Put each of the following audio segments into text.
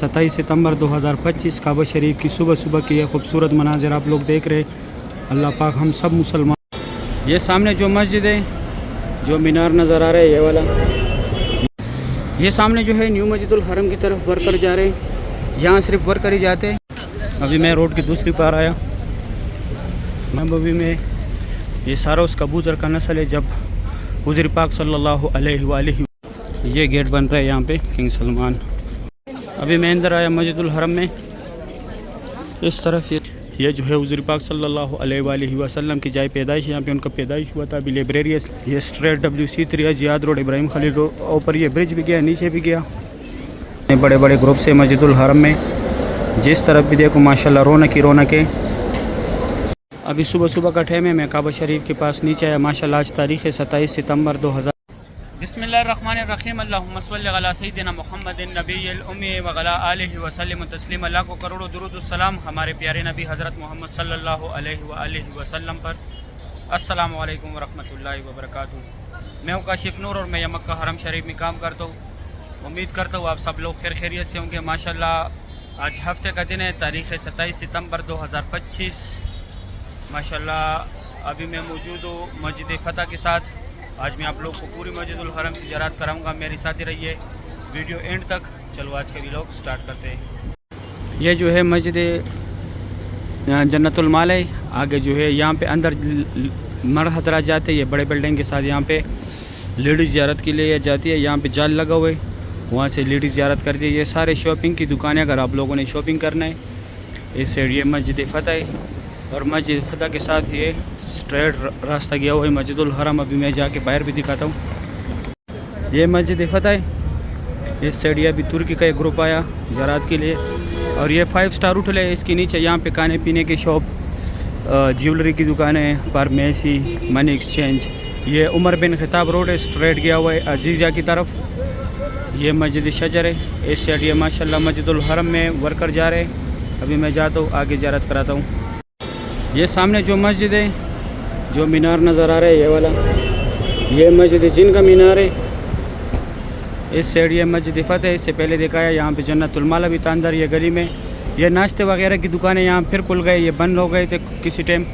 27 सितंबर 2025 काबा शरीफ की सुबह सुबह की यह खूबसूरत मनाजिर आप लोग देख रहे। अल्लाह पाक हम सब मुसलमान। ये सामने जो मस्जिद है, जो मीनार नज़र आ रहा है ये वाला, ये सामने जो है न्यू मस्जिदुल हरम की तरफ वर्कर जा रहे हैं। यहाँ सिर्फ वर्कर ही जाते हैं। अभी मैं रोड की दूसरी पार आया। महबूबी में ये सारा उस कबूतर का नस्ल है। जब हुज़ूर पाक सल्लल्लाहु अलैहि ये गेट बन रहा है यहाँ पे किंग सलमान। अभी मैं अंदर आया मस्जिदुल हरम में। इस तरफ ये जो है हुज़ूर पाक सल्लल्लाहु अलैहि वसल्लम की जाए पैदाइश, यहाँ पे उनका पैदाइश हुआ था। अभी लाइब्रेरी है। ये straight WC3 Ziyad road, Ibrahim Khalil road, ऊपर ये ब्रिज भी गया, नीचे भी गया। बड़े बड़े ग्रुप से मस्जिदुल हरम में जिस तरफ भी देखो माशाल्लाह रौनक ही रौनक है। अभी सुबह सुबह का टाइम है। मैं काबा शरीफ के पास नीचे आया। माशाल्लाह आज तारीख़ है 27 सितंबर 2000। बिस्मिल्लाहिर्रहमानिर्रहीम। अल्लाहुम्मा सल्लि अला सय्यिदिना मुहम्मदिन नबिय्यिल उम्मी व अला आलिहि व सल्लिम तस्लीमा। अल्लाह को करोड़ों दुरूद व सलाम हमारे प्यारे नबी हज़रत मोहम्मद सल्लल्लाहु अलैहि वसल्लम पर। अस्सलामु अलैकुम व रहमतुल्लाहि व बरकातुहू। मैं हूँ काशिफ नूर और मैं मक्का हरम शरीफ में काम करता हूँ। उम्मीद करता हूँ आप सब लोग खैर खैरियत से होंगे। माशाल्लाह आज हफ्ते का दिन है, तारीख़ 27 सितंबर 2025। माशाल्लाह अभी मैं मौजूद हूँ मस्जिद फ़तह के साथ। आज मैं आप लोग को पूरी मस्जिदुल हरम की ज़ियारत कराऊंगा। मेरे साथ ही रहिए वीडियो एंड तक। चलो आज का व्लॉग स्टार्ट करते हैं। ये जो है मस्जिद जन्नतुल माल है। आगे जो है यहाँ पे अंदर मर हजरात जाते हैं। ये बड़े बिल्डिंग के साथ यहाँ पे लेडीज़ ज़ियारत के लिए जाती है। यहाँ पे जाल लगा हुआ है, वहाँ से लेडीज़ ज़ियारत करती है। ये सारे शॉपिंग की दुकानें, अगर आप लोगों ने शॉपिंग करना है इस साइड ये मस्जिद फ़तह है। और मस्जिद फ़तह के साथ ये स्ट्रेट रास्ता गया हुआ है मस्जिदुल हरम। अभी मैं जाके बाहर भी दिखाता हूँ। ये मस्जिद फ़तह है। इस साइड ये अभी तुर्की का एक ग्रुप आया ज़रात के लिए। और ये 5 स्टार होटल है। इसके नीचे यहाँ पे खाने पीने की शॉप, ज्वेलरी की दुकानें, फार्मेसी, मनी एक्सचेंज। ये उमर बिन खिताब रोड है, स्ट्रेट गया हुआ है अजीज़ा की तरफ। ये मस्जिद शजर है। इस साइड ये माशाल्लाह मस्जिदुल हरम में वर्कर जा रहे हैं। अभी मैं जाता हूँ आगे ज़ियारत कराता हूँ। ये सामने जो मस्जिद है, जो मीनार नज़र आ रहा है ये वाला, ये मस्जिद जिन का मीनार है। इस साइड ये मस्जिद फ़तह है। इससे पहले देखा है यहाँ पे जन्नतुल माल भी था अंदर ये गली में। ये नाश्ते वगैरह की दुकानें यहाँ फिर खुल गए, ये बंद हो गए थे किसी टाइम।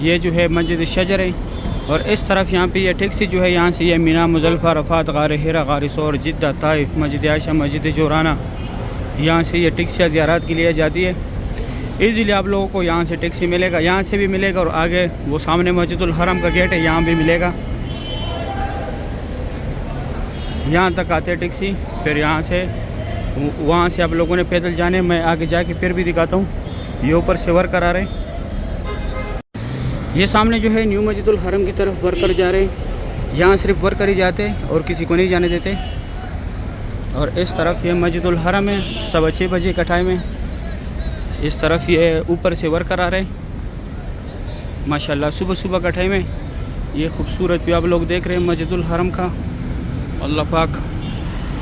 ये जो है मस्जिद शजर है। और इस तरफ यहाँ पे ये टैक्सी जो है यहाँ से ये मीना, मुज़ल्फ़ा, रफ़ात, गार हिरा, गार सौर, जिद्दा, ताइफ, मस्जिद आयशा, मस्जिद जोराना, यहाँ से ये टैक्सियाँ ज़ियारत के लिए जाती है। ईज़िली आप लोगों को यहाँ से टैक्सी मिलेगा, यहाँ से भी मिलेगा। और आगे वो सामने मस्जिदुल हरम का गेट है, यहाँ भी मिलेगा। यहाँ तक आते हैं टैक्सी, फिर यहाँ से वहाँ से आप लोगों ने पैदल जाने। मैं आगे जाके फिर भी दिखाता हूँ। ये ऊपर से वर्कर आ रहे हैं। ये सामने जो है न्यू मस्जिदुल हरम की तरफ वर्कर जा रहे हैं। यहाँ सिर्फ वर्कर ही जाते हैं और किसी को नहीं जाने देते। और इस तरफ ये मस्जिदुल हरम है। 6:15 बजे का टाइम है। इस तरफ ये ऊपर से वर्कर आ रहे हैं। माशाल्लाह सुबह सुबह का टाइम है। ये खूबसूरत भी आप लोग देख रहे हैं मस्जिदुल हरम का। अल्लाह पाक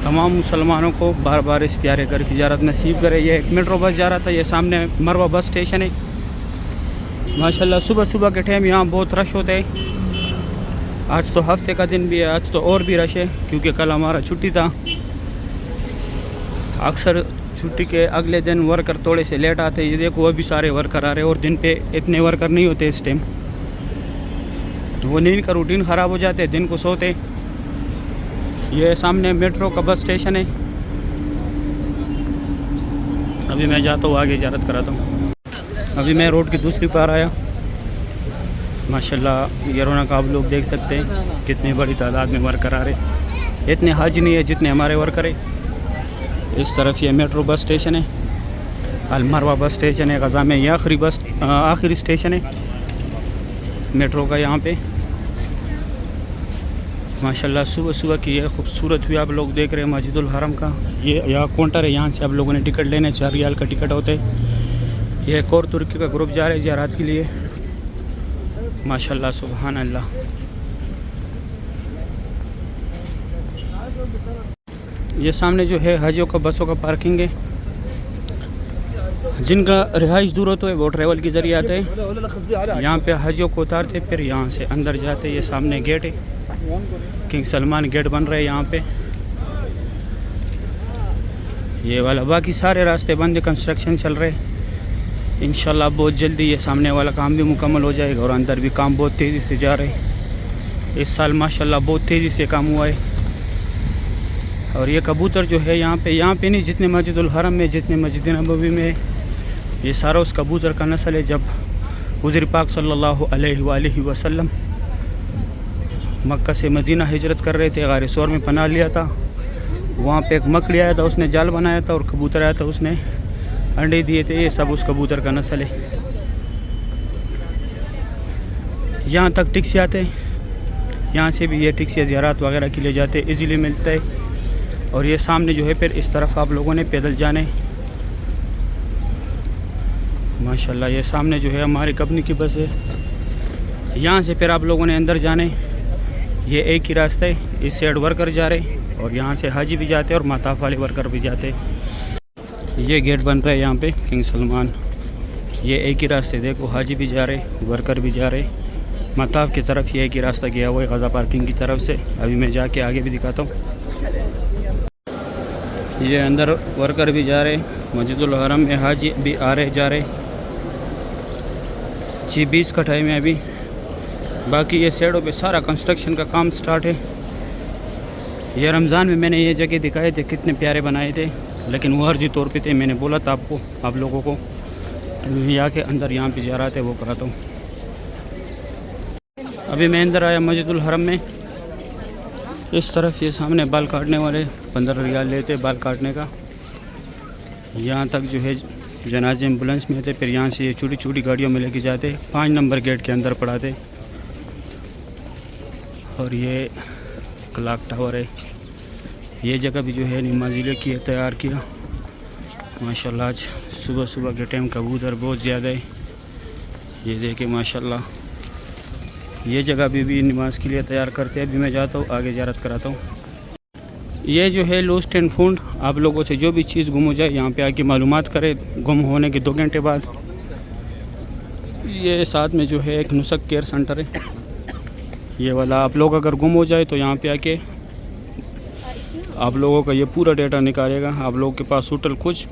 तमाम मुसलमानों को बार बार इस प्यारे घर की ज़ियारत नसीब करे। ये एक मेट्रो बस जा रहा था। ये सामने मरवा बस स्टेशन है। माशाल्लाह सुबह सुबह के टाइम यहाँ बहुत रश होता है। आज तो हफ्ते का दिन भी है, आज तो और भी रश है क्योंकि कल हमारा छुट्टी था। अक्सर छुट्टी के अगले दिन वर्कर थोड़े से लेट आते हैं। ये देखो अभी सारे वर्कर आ रहे हैं। और दिन पे इतने वर्कर नहीं होते इस टाइम, तो वो नींद का रूटीन ख़राब हो जाते हैं, दिन को सोते। ये सामने मेट्रो का बस स्टेशन है। अभी मैं जाता हूँ आगे ज़ियारत कराता हूँ। अभी मैं रोड की दूसरी पार आया। माशाल्लाह ये रौनक आप लोग देख सकते हैं, कितनी बड़ी तादाद में वर्कर आ रहे। इतने हाजी नहीं है जितने हमारे वर्कर है। इस तरफ ये मेट्रो बस स्टेशन है, अलमरवा बस स्टेशन है, गज़ा में ये आखिरी स्टेशन है मेट्रो का यहाँ पे। माशाल्लाह सुबह सुबह की ये खूबसूरत भी आप लोग देख रहे हैं मस्जिदुल हरम का। ये यहाँ काउंटर है, यहाँ से आप लोगों ने टिकट लेने, 4 रियाल का टिकट होता है। ये एक और तुर्की का ग्रुप जा रहे हैं ज़ियारत के लिए। माशाल्लाह सुभान अल्लाह। ये सामने जो है हजियों का बसों का पार्किंग है। जिनका रिहाइश दूर होता है वो ट्रैवल के ज़रिए आते हैं। यहाँ पे हजियों को उतारते फिर यहाँ से अंदर जाते। ये सामने गेट है, किंग सलमान गेट बन रहा है यहाँ पे। ये वाला, बाकी सारे रास्ते बंद, कंस्ट्रक्शन चल रहे। इंशाल्लाह बहुत जल्दी ये सामने वाला काम भी मुकम्मल हो जाएगा और अंदर भी काम बहुत तेज़ी से जा रहे हैं। इस साल माशाल्लाह बहुत तेज़ी से काम हुआ है। और ये कबूतर जो है यहाँ पे नहीं, जितने मस्जिदुल हरम में, जितने मस्जिद नबवी में, ये सारा उस कबूतर का नस्ल है। जब हुज़ूर पाक सल्लल्लाहु अलैहि वसल्लम मक्का से मदीना हिजरत कर रहे थे, गार सौर में पनाह लिया था। वहाँ पे एक मकड़ी आया था, उसने जाल बनाया था, और कबूतर आया था, उसने अंडे दिए थे। ये सब उस कबूतर का नस्ल है। यहाँ तक टैक्सी आते हैं, यहाँ से भी ये टैक्सी ज़ियारत वगैरह के लिए जाते, इजीली मिलता है। और ये सामने जो है फिर इस तरफ आप लोगों ने पैदल जाने। माशाल्लाह ये सामने जो है हमारी कंपनी की बस है। यहाँ से फिर आप लोगों ने अंदर जाने। ये एक ही रास्ता है, इस साइड वर्कर जा रहे और यहाँ से हाजी भी जाते और माताफ वाले वर्कर भी जाते। ये गेट बन रहा है यहाँ पे किंग सलमान। ये एक ही रास्ते, देखो हाजी भी जा रहे, वर्कर भी जा रहे। माताफ की तरफ ये एक ही रास्ता गया हुआ है गज़ा पार्किंग की तरफ से। अभी मैं जाके आगे भी दिखाता हूँ। ये अंदर वर्कर भी जा रहे, मस्जिदुल हरम में हाजी भी आ रहे जा रहे। जी 20 का टाइम है अभी। बाकी ये साइडों पे सारा कंस्ट्रक्शन का काम स्टार्ट है। ये रमज़ान में मैंने ये जगह दिखाए थे, कितने प्यारे बनाए थे, लेकिन वो अर्जी तौर पे थे। मैंने बोला था आपको, आप लोगों को, यहाँ के अंदर यहाँ पे जा रहा थे वो कराता हूँ। अभी मैं अंदर आया मस्जिदुल हरम में। इस तरफ ये सामने बाल काटने वाले 15 रियाल लेते बाल काटने का। यहाँ तक जो है जनाजे एम्बुलेंस में थे, फिर यहाँ से ये छोटी छोटी गाड़ियों में लेके जाते, 5 नंबर गेट के अंदर पड़ाते। और ये क्लॉक टावर है। ये जगह भी जो है नमाज़ी की तैयार किया। माशाल्लाह आज सुबह सुबह के टाइम कबूतर बहुत ज़्यादा है। ये देखे माशाल्लाह, ये जगह भी नमाज के लिए तैयार करते हैं। अभी मैं जाता हूँ आगे ज़ियारत कराता हूँ। ये जो है लॉस्ट एंड फाउंड, आप लोगों से जो भी चीज़ गुम हो जाए यहाँ पे आके मालूमात करें गुम होने के 2 घंटे बाद। ये साथ में जो है एक नुसक केयर सेंटर है, ये वाला। आप लोग अगर गुम हो जाए तो यहाँ पे आके आप लोगों का ये पूरा डेटा निकालेगा। आप लोगों के पास टोटल कुछ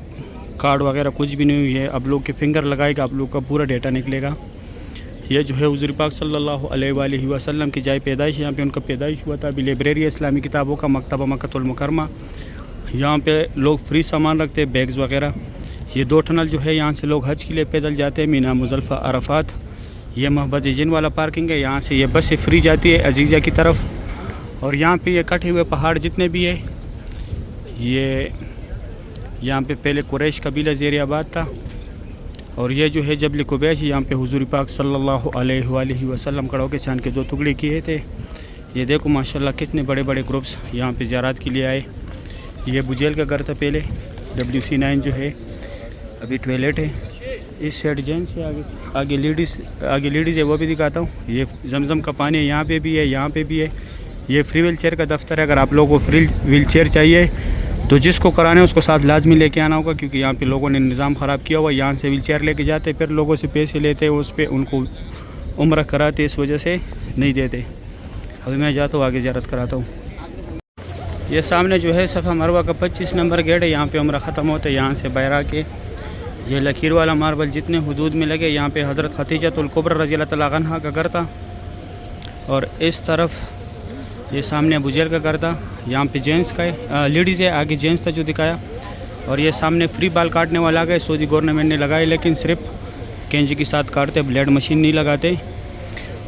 कार्ड वगैरह कुछ भी नहीं हुई है, आप लोग के फिंगर लगाएगा, आप लोग का पूरा डेटा निकलेगा। ये जो है हुज़ूर पाक सल्लल्लाहु अलैहि वसल्लम की जाए पैदाइश, यहाँ पे उनका पैदाइश हुआ था। अभी लाइब्रेरी इस्लामी किताबों का मकतबा मक्कतुल मुकरमा। यहाँ पे लोग फ्री सामान रखते हैं, बैग्स वगैरह। ये 2 टनल जो है, यहाँ से लोग हज के लिए पैदल जाते हैं, मीना मुज़ल्फ़ा अरफात। ये मोहब्बत जिन वाला पार्किंग है, यहाँ से ये बस से फ्री जाती है अजीज़ा की तरफ। और यहाँ पे ये कटे हुए पहाड़ जितने भी है, ये यहाँ पे पहले कुरैश कबीला ज़ेर आबाद था। और ये जो है जबल कुबैश, यहाँ पे हुज़ूर पाक सल्लल्लाहु अलैहि वसल्लम कड़ों के चांद के 2 टुकड़े किए थे। ये देखो माशाल्लाह कितने बड़े बड़े ग्रुप्स यहाँ पे ज़ियारत के लिए आए। ये बुजेल का घर था पहले, WC9 जो है, अभी टॉयलेट है। इस साइड जेंट्स है, आगे लेडीज़ है, वो भी दिखाता हूँ। ये जमजम का पानी है, यहाँ पे भी है, यहाँ पे भी है। ये फ्री व्हील चेयर का दफ्तर है। अगर आप लोगों को फ्री व्हील चेयर चाहिए तो जिसको कराने उसको साथ लाजमी लेके आना होगा, क्योंकि यहाँ पे लोगों ने निज़ाम ख़राब किया हुआ। यहाँ से व्हील चेयर लेके जाते, फिर लोगों से पैसे लेते, उस पर उनको उम्र कराते, इस वजह से नहीं देते। अभी मैं जाता हूँ आगे ज़ियारत कराता हूँ। ये सामने जो है सफ़ा मरवा का 25 नंबर गेट है, यहाँ पे उम्र ख़त्म होता है। यहाँ से बाहर आके ये लकीर वाला मार्बल जितने हदूद में लगे, यहाँ पे हज़रत खदीजतुल कुबरा रज़ियल्लाहु तआला अन्हा का घर था। और इस तरफ ये सामने बुजेल का घर था, यहाँ पे जेंट्स का है, लेडीज़ है, आगे जेंट्स था जो दिखाया। और ये सामने फ्री बाल काटने वाला आ गए, सऊदी गवर्नमेंट ने लगाए, लेकिन सिर्फ कैंची के साथ काटते, ब्लेड मशीन नहीं लगाते।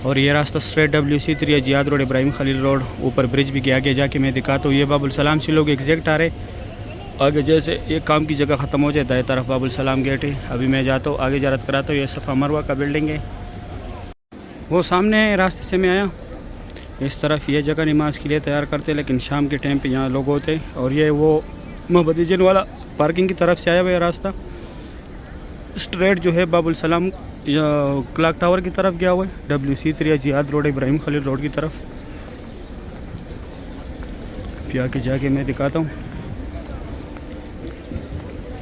और ये रास्ता straight WC3 Ziyad road, Ibrahim Khalil road, ऊपर ब्रिज भी आगे जाके मैं दिखाता हूँ। ये बाबुल सलाम से लोग एग्जैक्ट आ रहे, आगे जैसे ये काम की जगह ख़त्म हो जाए, दाएं तरफ बाबुल सलाम गेट है। अभी मैं जाता हूँ आगे ज़ियारत कराता हूँ। ये सफ़ा मरवा का बिल्डिंग है, वो सामने रास्ते से मैं आया। इस तरफ ये जगह नमाज के लिए तैयार करते, लेकिन शाम के टाइम पे यहाँ लोग होते। और ये वो मोहब्बत जिन वाला पार्किंग की तरफ से आया हुआ रास्ता स्ट्रेट जो है बाबुल सलाम क्लॉक टावर की तरफ गया हुआ है, WC3 Ziyad road, Ibrahim Khalil road की तरफ। फिर आके जाके मैं दिखाता हूँ।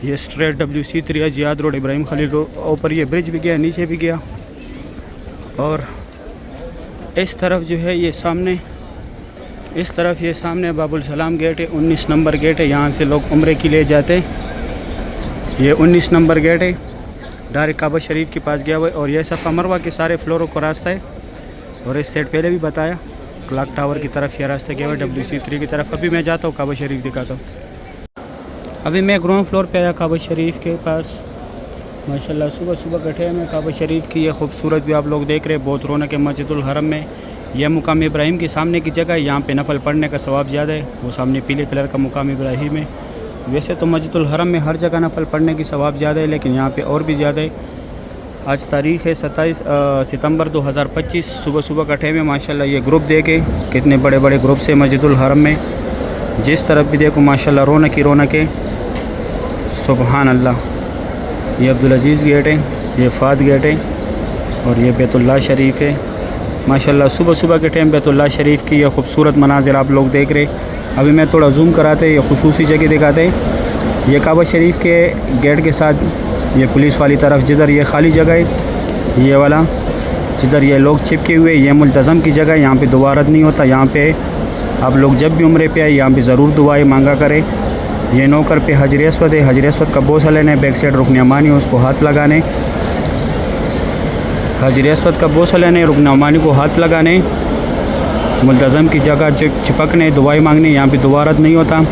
ये straight WC3 Ziyad road, Ibrahim Khalil road, ऊपर ये ब्रिज भी गया, नीचे भी गया। और इस तरफ जो है ये सामने इस तरफ ये सामने बाबुल सलाम गेट है, 19 नंबर गेट है, यहाँ से लोग उम्रे के लिए जाते हैं। ये 19 नंबर गेट है, डायरेक्ट काबा शरीफ के पास गया हुआ है। और ये सफ़ा मरवा के सारे फ्लोरों का रास्ता है। और इस साइड पहले भी बताया क्लॉक टावर की तरफ ये रास्ता गया हुआ है, WC3 की तरफ। अभी मैं जाता हूँ काबा शरीफ दिखाता हूँ। अभी मैं ग्राउंड फ्लोर पे आया काबा शरीफ के पास। माशाल्लाह सुबह सुबह बैठे हैं। मैं काबा शरीफ की ये खूबसूरत भी आप लोग देख रहे हैं, बहुत रौनक है मस्जिदुल हरम में। यह मुकाम इब्राहिम के सामने की जगह है, यहाँ पे नफल पढ़ने का सवाब ज़्यादा है। वो सामने पीले कलर का मुकाम इब्राहिम है। वैसे तो मस्जिदुल हरम में हर जगह नफल पढ़ने की सवाब ज़्यादा है, लेकिन यहाँ पे और भी ज़्यादा है। आज तारीख़ है 27 सितंबर 2025। सुबह सुबह का टाइम है। माशाल्लाह ये ग्रुप देखे कितने बड़े बड़े ग्रुप से मस्जिदुल हरम में, जिस तरफ भी देखो माशाल्लाह रौनक ही रौनक है। सुबहान अल्लाह। ये अब्दुल अज़ीज़ गेट है, ये फ़ाद गेट है, और ये बैतुल्लाह शरीफ है। माशाल्लाह सुबह सुबह के टाइम बैतुल्लाह शरीफ की ये खूबसूरत मनाज़िर आप लोग देख रहे। अभी मैं थोड़ा जूम कराते, ये खुसूसी जगह दिखाते। ये काबा शरीफ के गेट के साथ ये पुलिस वाली तरफ जिधर ये खाली जगह है, ये वाला जिधर ये लोग चिपके हुए, ये मुल्तज़म की जगह है। यहाँ पे दुआ रद्द नहीं होता। यहाँ पे आप लोग जब भी उम्रे पे आए यहाँ पे ज़रूर दुआएं मांगा करें। ये नौकर पे हजर अस्वद है, हजर अस्वद का बोसा लेने, बैक साइड रुकन अमानी उसको हाथ लगाने, हजर अस्वद का बोसा लेने, रुकन अमानी को हाथ लगाने, मुल्तज़म की जगह चिपकने, दुआएं मांगने। यहाँ पे दुआ रद्द नहीं होता।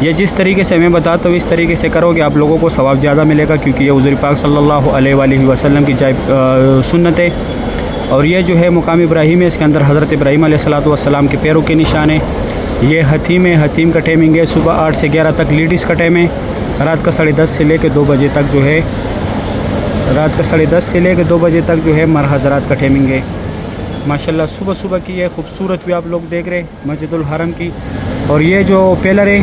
ये जिस तरीके से मैं बताता हूँ इस तरीके से करोगे आप लोगों को सवाब ज़्यादा मिलेगा, क्योंकि ये हुज़ूर पाक सल्लल्लाहु अलैहि वसल्लम की सुन्नत है। और ये जो है मुकाम इब्राहिम है, इसके अंदर हज़रत इब्राहीम अलैहिस्सलातु वस्सलाम के पैरों के निशान है। ये हतीम है, हतीम का टाइमिंग है सुबह 8 से 11 तक लेडीज़ का टाइम है। रात का 10:30 से लेकर 2 बजे तक जो है, रात का 10:30 से लेकर 2 बजे तक जो है मर हज़रात का टाइमिंग है। माशाल्लाह सुबह सुबह की ये खूबसूरत भी आप लोग देख रहे हैं मस्जिदुल हरम की। और ये जो पिलर है,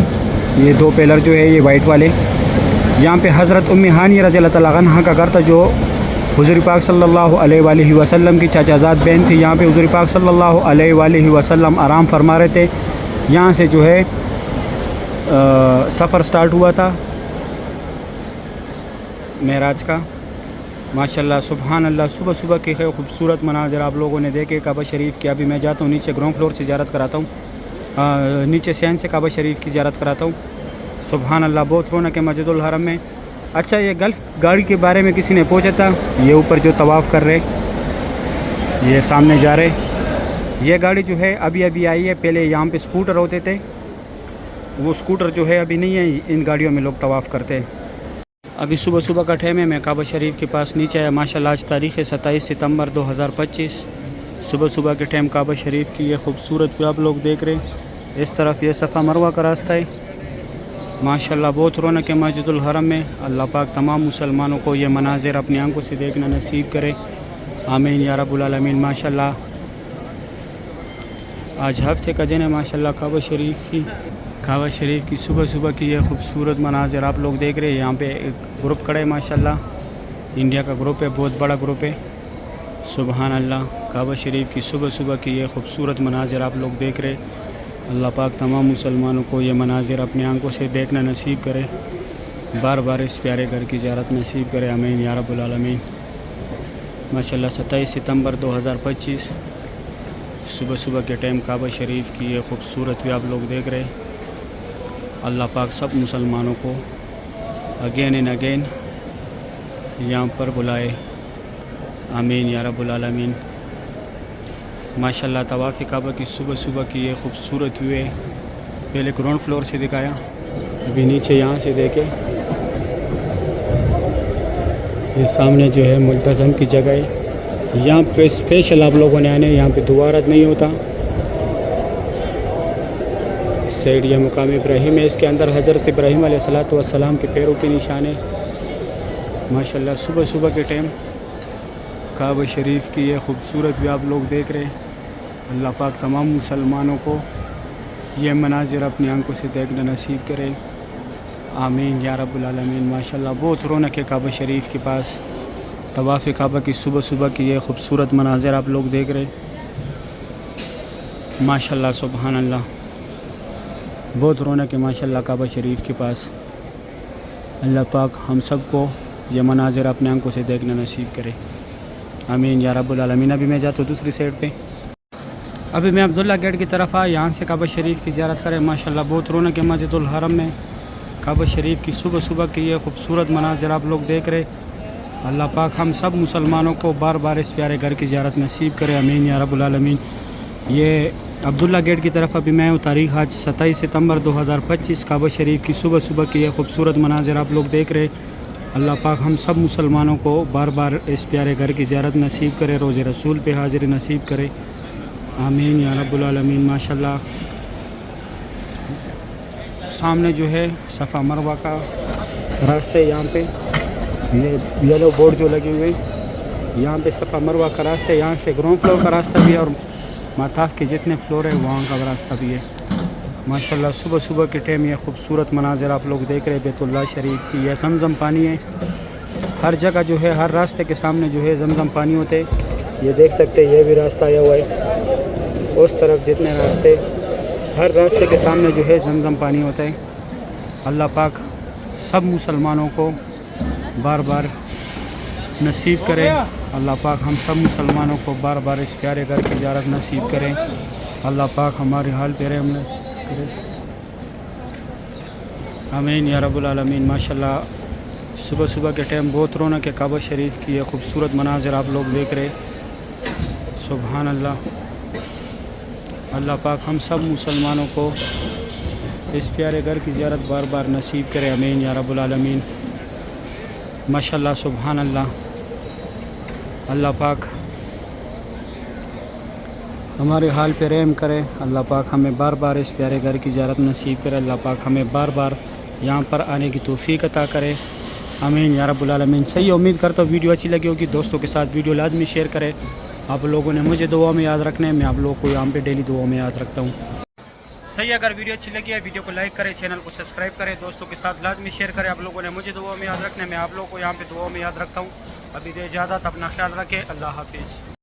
ये 2 पिलर जो है ये वाइट वाले, यहाँ पे हज़रत उम्मे हानी रज़ी अल्लाह तआला अन्हा का घर था, जो हुज़ूर पाक सल्लल्लाहु अलैहि वसल्लम की चाचाज़ाद बहन थी। यहाँ पे हुज़ूर पाक सल्लल्लाहु अलैहि वसल्लम आराम फरमा रहे थे। यहाँ से जो है सफ़र स्टार्ट हुआ था मेराज का। माशाल्लाह सुबहान अल्लाह। सुबह सुबह के खूबसूरत मनाज़िर आप लोगों ने देखे काबा शरीफ की। अभी मैं जाता हूँ नीचे ग्राउंड फ्लोर से ज़ियारत कराता हूँ, नीचे सैन से काबा शरीफ की ज़ियारत कराता हूँ। सुबहान अल्लाह बहुत रौनक है मस्जिदुल हरम में। अच्छा, ये गल्फ़ गाड़ी के बारे में किसी ने पूछा था। ये ऊपर जो तवाफ़ कर रहे, ये सामने जा रहे, ये गाड़ी जो है अभी अभी आई है। पहले यहाँ पे स्कूटर होते थे, वो स्कूटर जो है अभी नहीं है। इन गाड़ियों में लोग तवाफ़ करते हैं। अभी सुबह सुबह का टाइम है। मैं काबा शरीफ के पास नीचे आया। माशाल्लाह आज तारीख़ है 27 सितंबर 2025। सुबह सुबह के टाइम काबा शरीफ की ये खूबसूरत भी आप लोग देख रहे हैं। इस तरफ ये सफ़ा मरवा का रास्ता है। माशाल्लाह बहुत रौनक है मस्जिदुल हरम में। अल्लाह पाक तमाम मुसलमानों को ये मनाज़िर अपनी आंखों से देखना नसीब करे, आमीन या रब्बुल आलमीन। माशाल्लाह आज हफ्ते का दिन है। माशाल्लाह काबा शरीफ की सुबह सुबह की ये खूबसूरत मनाज़िर आप लोग देख रहे हैं। यहाँ पे एक ग्रुप खड़ा है माशाल्लाह, इंडिया का ग्रुप है, बहुत बड़ा ग्रुप है। सुबहान अल्लाह। काबा शरीफ की सुबह सुबह की ये खूबसूरत मनाज़िर आप लोग देख रहे हैं। अल्लाह पाक तमाम मुसलमानों को ये मनाज़िर अपनी आंखों से देखना नसीब करे, बार बार इस प्यारे घर की ज़ियारत नसीब करे, आमीन या रब्बुल आलमीन। माशाल्लाह 27 सितंबर 2025 सुबह सुबह के टाइम काबा शरीफ की ये खूबसूरत भी आप लोग देख रहे हैं। अल्लाह पाक सब मुसलमानों को अगेन एंड अगेन यहाँ पर बुलाए, आमीन या रब्बुल आलमीन। माशाल्लाह तवाफ़ काबा की सुबह सुबह की ये खूबसूरत हुए। पहले ग्राउंड फ्लोर से दिखाया, अभी नीचे यहाँ से देखे। ये सामने जो है मुल्तज़म की जगह है। यहाँ पे स्पेशल आप लोगों ने आने, यहाँ पे दुआ रद्द नहीं होता। साइड ये मुकाम इब्राहिम है, इसके अंदर हज़रत इब्राहीम अलैहिस्सलातु वस्सलाम के पैरों के निशान है। माशाल्लाह सुबह सुबह के टाइम काबा शरीफ की ये खूबसूरत भी आप लोग देख रहे हैं। अल्लाह पाक तमाम मुसलमानों को ये मनाज़िर अपनी आंखों से देखना नसीब करे, आमीन या रब्बुल आलमीन। माशाल्लाह बहुत रौनक है काबा शरीफ के पास। तवाफ़ काबा की सुबह सुबह की ये खूबसूरत मनाज़िर आप लोग देख रहे हैं। माशाल्लाह सुबहान अल्लाह बहुत रौनक है माशाल्लाह काबा शरीफ के पास। अल्लाह पाक हम सब को ये मनाज़िर अपने आंखों से देखना नसीब करे, आमीन या रब्बुल आलमीन। अभी मैं जाता हूँ दूसरी साइड पे। अभी मैं अब्दुल्ला गेट की तरफ आया, यहाँ से काबा शरीफ की ज़ियारत करें। माशाल्लाह बहुत रौनक है मस्जिदुल हरम में। काबा शरीफ की सुबह सुबह की ये खूबसूरत मनाज़िर आप लोग देख रहे। अल्लाह पाक हम सब मुसलमानों को बार बार इस प्यारे घर की ज़ियारत नसीब करे, आमीन या रब्बुल आलमीन। ये अब्दुल्ला गेट की तरफ अभी मैं हूँ। तारीख़ आज 27 सितंबर 2025। काबा शरीफ की सुबह सुबह की ये खूबसूरत मनाज़िर आप लोग देख रहे। अल्लाह पाक हम सब मुसलमानों को बार बार इस प्यारे घर की ज़ियारत नसीब करे, रोज़े रसूल पे हाज़िरी नसीब करे, आमीन या रब्बुल आलमीन। माशाल्लाह सामने जो है सफ़ा मरवा का रास्ता है। यहाँ पे ये येलो बोर्ड जो लगे हुए, यहाँ पे सफ़ा मरवा का रास्ता है। यहाँ से ग्राउंड फ्लोर का रास्ता भी है और माताफ के जितने फ्लोर है वहाँ का रास्ता भी है। माशाल्लाह सुबह सुबह के टाइम ये खूबसूरत मनाज़िर आप लोग देख रहे हैं बैतुल्लाह शरीफ की। यह ज़मज़म पानी है। हर जगह जो है हर रास्ते के सामने जो है ज़मज़म पानी होते हैं। ये देख सकते हैं, ये भी रास्ता आया हुआ है। उस तरफ जितने रास्ते, हर रास्ते के सामने जो है ज़मज़म पानी होता है। अल्लाह पाक सब मुसलमानों को बार बार नसीब करे। अल्लाह पाक हम सब मुसलमानों को बार बार इस प्यारे घर की ज़ियारत नसीब करें। अल्लाह पाक हमारे हाल पे रहम करे, आमीन या रब्बुल आलमीन। माशाल्लाह सुबह सुबह के टाइम बहुत रौनक है। काबा शरीफ की ये खूबसूरत मनाज़िर आप लोग देख रहे। सुभान अल्लाह। अल्लाह पाक हम सब मुसलमानों को इस प्यारे घर की ज़ियारत बार बार नसीब करे, आमीन या रब्बुल आलमीन। माशाल्लाह सुभान अल्लाह। अल्लाह पाक हमारे हाल पे रहम करे। अल्लाह पाक हमें बार बार इस प्यारे घर की ज़ियारत नसीब करे। अल्लाह पाक हमें बार बार यहाँ पर आने की तौफ़ीक अता करे, आमीन या रब्बुल आलमीन। सही उम्मीद करता हूँ वीडियो अच्छी लगी होगी। दोस्तों के साथ वीडियो लाजमी शेयर करें। आप लोगों ने मुझे दुआ में याद रखना है, मैं आप लोगों को यहाँ पे डेली दुआ में याद रखता हूँ। सही, अगर वीडियो अच्छी लगी है वीडियो को लाइक करें, चैनल को सब्सक्राइब करें, दोस्तों के साथ लाजमी शेयर करें। आप लोगों ने मुझे दुआ में याद रखना है, मैं आप लोगों को यहाँ पे दुआ में याद रखता हूँ। अभी दे इजाज़त, अपना ख्याल रखें, अल्लाह हाफिज़।